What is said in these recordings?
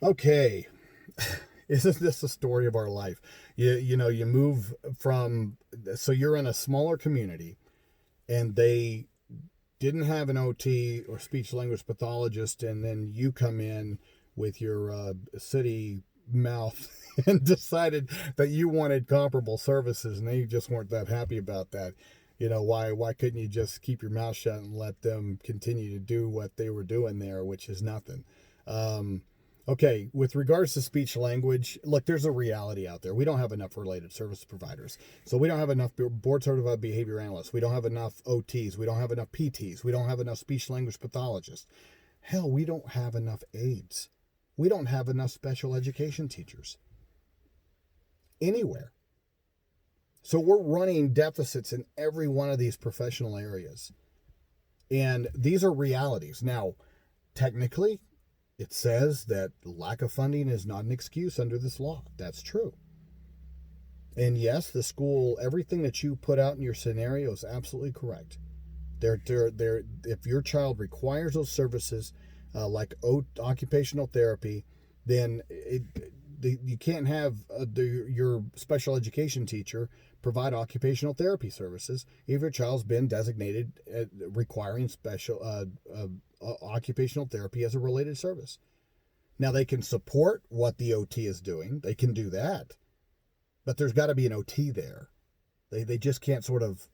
Okay. Isn't this a story of our life? You move from, so you're in a smaller community and they didn't have an OT or speech language pathologist, and then you come in with your city mouth and decided that you wanted comparable services, and they just weren't that happy about that. Why couldn't you just keep your mouth shut and let them continue to do what they were doing there, which is nothing? Um, Okay, with regards to speech language, look, there's a reality out there. We don't have enough related service providers. So we don't have enough board certified behavior analysts. We don't have enough OTs. We don't have enough PTs. We don't have enough speech language pathologists. Hell, we don't have enough aides. We don't have enough special education teachers anywhere. So we're running deficits in every one of these professional areas. And these are realities. Now, technically, it says that lack of funding is not an excuse under this law. That's true. And yes, the school, everything that you put out in your scenario is absolutely correct. If your child requires those services, like occupational therapy, then you can't have your special education teacher provide occupational therapy services if your child's been designated requiring special occupational therapy as a related service. Now, they can support what the OT is doing. They can do that. But there's got to be an OT there. They just can't sort of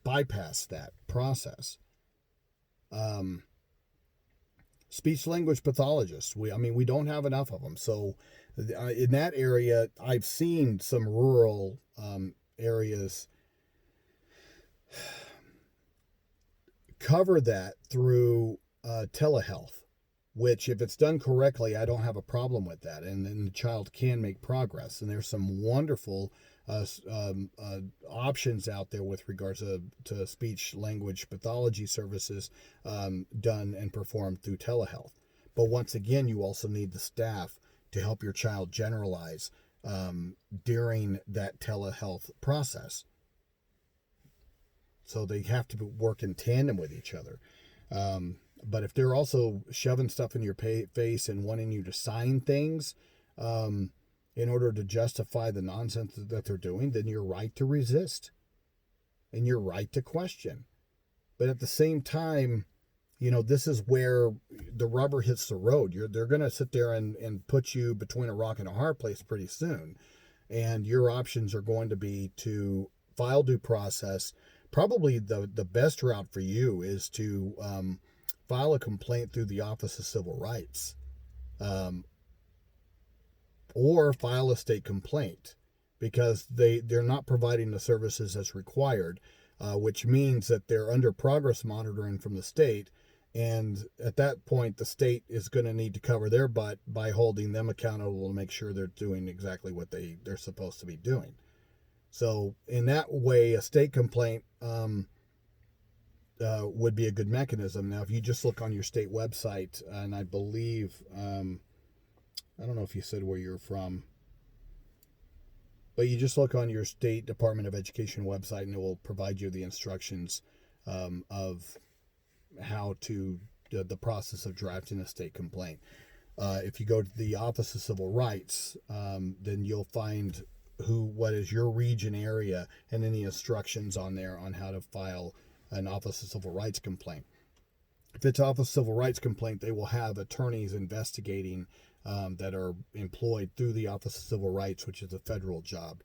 bypass that process. Speech language pathologists. We don't have enough of them. So in that area, I've seen some rural areas cover that through telehealth, which, if it's done correctly, I don't have a problem with that. And then the child can make progress. And there's some wonderful options out there with regards to speech language pathology services done and performed through telehealth. But once again, you also need the staff to help your child generalize during that telehealth process. So they have to work in tandem with each other. But if they're also shoving stuff in your face and wanting you to sign things in order to justify the nonsense that they're doing, then you're right to resist and you're right to question. But at the same time, this is where the rubber hits the road. They're going to sit there and put you between a rock and a hard place pretty soon. And your options are going to be to file due process. Probably the best route for you is to file a complaint through the Office of Civil Rights, or file a state complaint, because they're not providing the services as required, which means that they're under progress monitoring from the state. And at that point, the state is going to need to cover their butt by holding them accountable to make sure they're doing exactly what they're supposed to be doing. So in that way, a state complaint would be a good mechanism. Now, if you just look on your state website, and I believe, I don't know if you said where you're from, but you just look on your State Department of Education website, and it will provide you the instructions of how to the process of drafting a state complaint. If you go to the Office of Civil Rights, then you'll find what is your region area, and any instructions on there on how to file an Office of Civil Rights complaint. If it's Office of Civil Rights complaint, they will have attorneys investigating that are employed through the Office of Civil Rights, which is a federal job,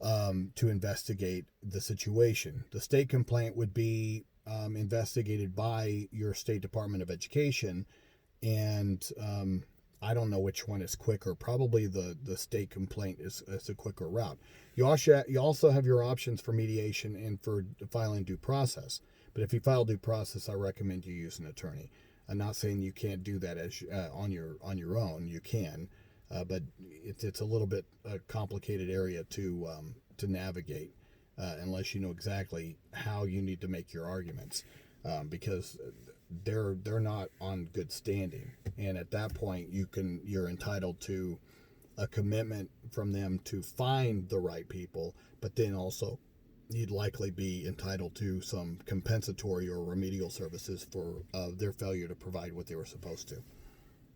to investigate the situation. The state complaint would be investigated by your State Department of Education, and I don't know which one is quicker. Probably the state complaint is a quicker route. You also have your options for mediation and for filing due process. But if you file due process, I recommend you use an attorney. I'm not saying you can't do that as on your own. You can, but it's a little bit a complicated area to navigate unless you know exactly how you need to make your arguments, because they're not on good standing. And at that point, you're entitled to a commitment from them to find the right people, but then also you'd likely be entitled to some compensatory or remedial services for their failure to provide what they were supposed to.